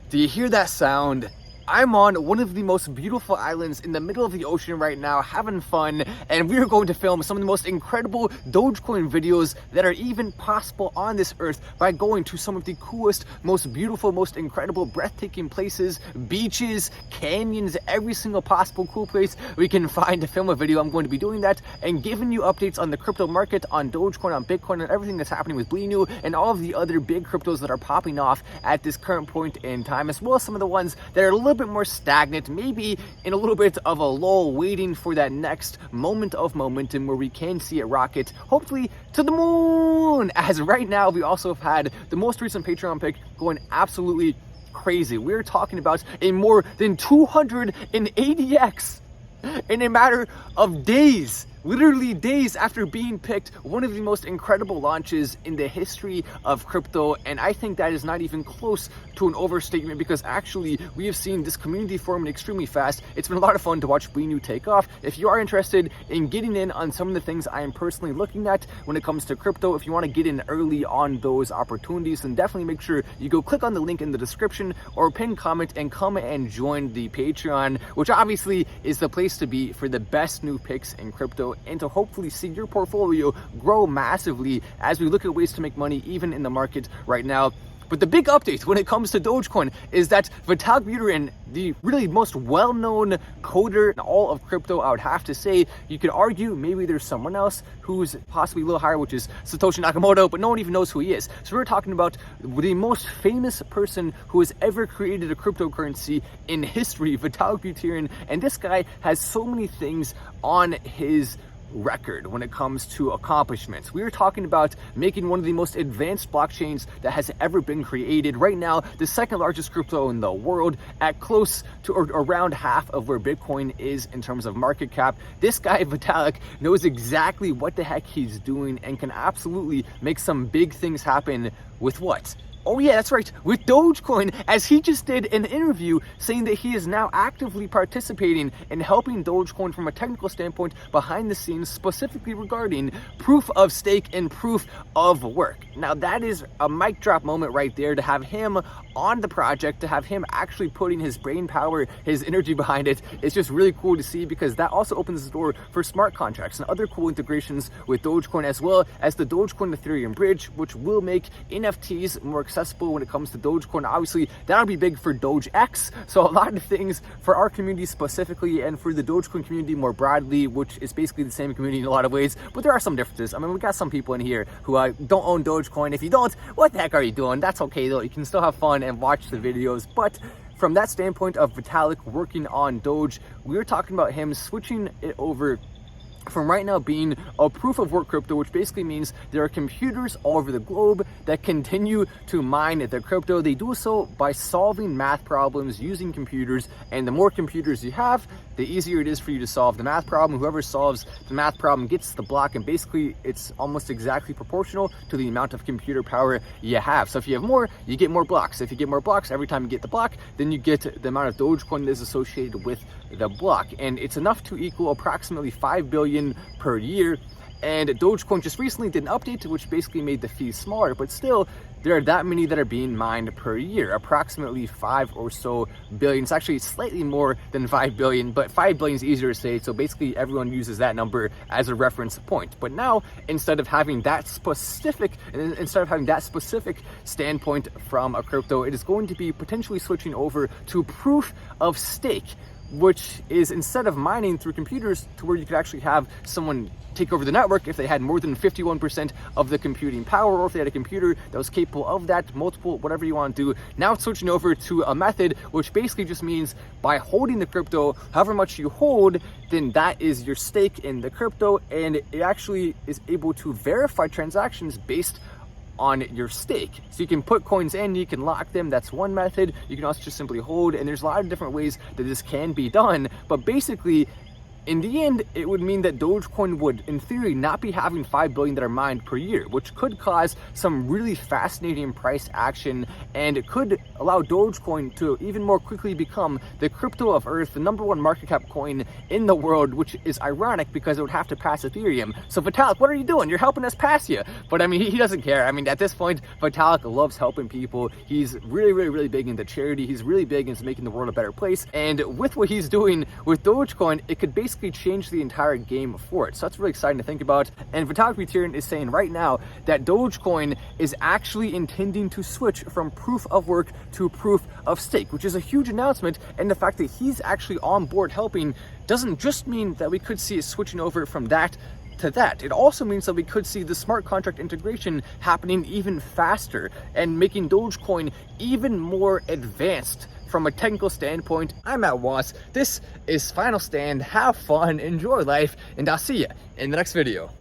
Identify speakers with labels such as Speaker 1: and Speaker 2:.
Speaker 1: Do you hear that sound? I'm on one of the most beautiful islands in the middle of the ocean right now, having fun, and we are going to film some of the most incredible Dogecoin videos that are even possible on this earth by going to some of the coolest, most beautiful, most incredible, breathtaking places, beaches, canyons, every single possible cool place we can find to film a video. I'm going to be doing that and giving you updates on the crypto market, on Dogecoin, on Bitcoin, and everything that's happening with Blinu and all of the other big cryptos that are popping off at this current point in time, as well as some of the ones that are a little bit more stagnant, maybe in a little bit of a lull, waiting for that next moment of momentum where we can see it rocket, hopefully to the moon. As right now, we also have had the most recent Patreon pick going absolutely crazy. We're talking about a more than 280x in a matter of days. Literally days after being picked, one of the most incredible launches in the history of crypto. And I think that is not even close to an overstatement, because actually we have seen this community forming extremely fast. It's been a lot of fun to watch Blinu take off. If you are interested in getting in on some of the things I am personally looking at when it comes to crypto, if you want to get in early on those opportunities, then definitely make sure you go click on the link in the description or pin comment and come and join the Patreon, which obviously is the place to be for the best new picks in crypto, and to hopefully see your portfolio grow massively as we look at ways to make money even in the market right now. But the big update when it comes to Dogecoin is that Vitalik Buterin, the really most well-known coder in all of crypto, I would have to say, you could argue maybe there's someone else who's possibly a little higher, which is Satoshi Nakamoto, but no one even knows who he is. So we're talking about the most famous person who has ever created a cryptocurrency in history, Vitalik Buterin, and this guy has so many things on his record when it comes to accomplishments. We are talking about making one of the most advanced blockchains that has ever been created. Right now, the second largest crypto in the world, at close to or around half of where Bitcoin is in terms of market cap. This guy, Vitalik, knows exactly what the heck he's doing and can absolutely make some big things happen with what? Oh yeah, that's right, with Dogecoin, as he just did an interview saying that he is now actively participating in helping Dogecoin from a technical standpoint behind the scenes, specifically regarding proof of stake and proof of work. Now that is a mic drop moment right there, to have him on the project, to have him actually putting his brain power, his energy behind it. It's just really cool to see, because that also opens the door for smart contracts and other cool integrations with Dogecoin, as well as the Dogecoin Ethereum bridge, which will make NFTs more accessible when it comes to Dogecoin. Obviously, that'll be big for DogeX. So a lot of things for our community specifically, and for the Dogecoin community more broadly, which is basically the same community in a lot of ways, but there are some differences. I mean, we got some people in here who don't own Dogecoin. If you don't, what the heck are you doing? That's okay though. You can still have fun and watch the videos. But from that standpoint of Vitalik working on Doge, we were talking about him switching it over from right now being a proof of work crypto, which basically means there are computers all over the globe that continue to mine their crypto. They do so by solving math problems using computers, and the more computers you have, the easier it is for you to solve the math problem. Whoever solves the math problem gets the block, and basically it's almost exactly proportional to the amount of computer power you have. So if you have more, you get more blocks. If you get more blocks, every time you get the block, then you get the amount of Dogecoin that is associated with the block, and it's enough to equal approximately 5 billion per year. And Dogecoin just recently did an update which basically made the fees smaller, but still there are that many that are being mined per year, approximately 5 or so billion. It's actually slightly more than 5 billion, but 5 billion is easier to say, so basically everyone uses that number as a reference point. But now, instead of having that specific standpoint from a crypto, it is going to be potentially switching over to proof of stake, which is, instead of mining through computers, to where you could actually have someone take over the network if they had more than 51% of the computing power, or if they had a computer that was capable of that, multiple, whatever you want to do. Now it's switching over to a method which basically just means by holding the crypto, however much you hold, then that is your stake in the crypto, and it actually is able to verify transactions based on your stake. So you can put coins in, you can lock them, that's one method. You can also just simply hold, and there's a lot of different ways that this can be done, but basically In the end, it would mean that Dogecoin would, in theory, not be having 5 billion that are mined per year, which could cause some really fascinating price action, and it could allow Dogecoin to even more quickly become the crypto of Earth, the #1 market cap coin in the world, which is ironic because it would have to pass Ethereum. So Vitalik, what are you doing? You're helping us pass you. But I mean, he doesn't care. I mean, at this point, Vitalik loves helping people. He's really big into charity. He's really big into making the world a better place. And with what he's doing with Dogecoin, it could basically change the entire game for it. So that's really exciting to think about. And Vitalik Buterin is saying right now that Dogecoin is actually intending to switch from proof of work to proof of stake, which is a huge announcement. And the fact that he's actually on board helping doesn't just mean that we could see it switching over from that to that. It also means that we could see the smart contract integration happening even faster and making Dogecoin even more advanced from a technical standpoint. I'm at Wallace. This is Final Stand. Have fun, enjoy life, and I'll see you in the next video.